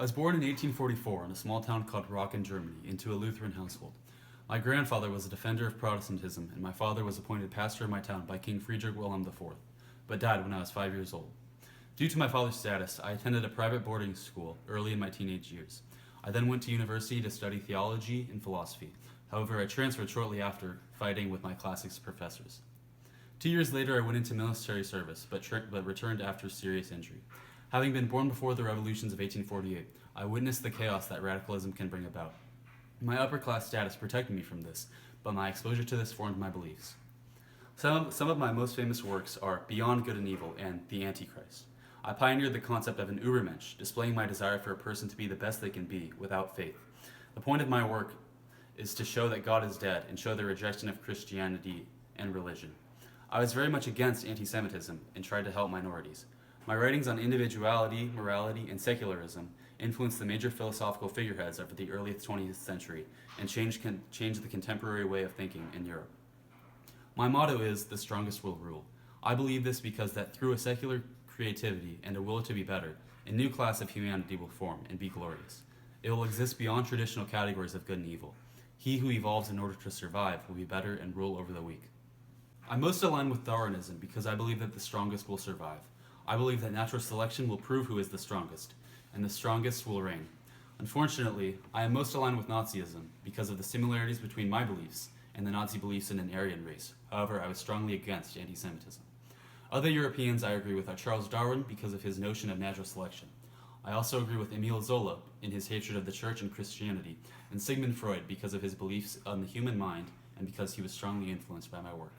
I was born in 1844 in a small town called Rocken, Germany, into a Lutheran household. My grandfather was a defender of Protestantism, and my father was appointed pastor of my town by King Friedrich Wilhelm IV, but died when I was 5 years old. Due to my father's status, I attended a private boarding school early in my teenage years. I then went to university to study theology and philosophy. However, I transferred shortly after, fighting with my classics professors. 2 years later, I went into military service, but returned after serious injury. Having been born before the revolutions of 1848, I witnessed the chaos that radicalism can bring about. My upper-class status protected me from this, but my exposure to this formed my beliefs. Some of my most famous works are Beyond Good and Evil and The Antichrist. I pioneered the concept of an Übermensch, displaying my desire for a person to be the best they can be without faith. The point of my work is to show that God is dead and show the rejection of Christianity and religion. I was very much against anti-Semitism and tried to help minorities. My writings on individuality, morality, and secularism influenced the major philosophical figureheads of the early 20th century and changed the contemporary way of thinking in Europe. My motto is, the strongest will rule. I believe this because that through a secular creativity and a will to be better, a new class of humanity will form and be glorious. It will exist beyond traditional categories of good and evil. He who evolves in order to survive will be better and rule over the weak. I'm most aligned with Darwinism because I believe that the strongest will survive. I believe that natural selection will prove who is the strongest, and the strongest will reign. Unfortunately, I am most aligned with Nazism because of the similarities between my beliefs and the Nazi beliefs in an Aryan race. However, I was strongly against anti-Semitism. Other Europeans I agree with are Charles Darwin because of his notion of natural selection. I also agree with Emile Zola in his hatred of the church and Christianity, and Sigmund Freud because of his beliefs on the human mind and because he was strongly influenced by my work.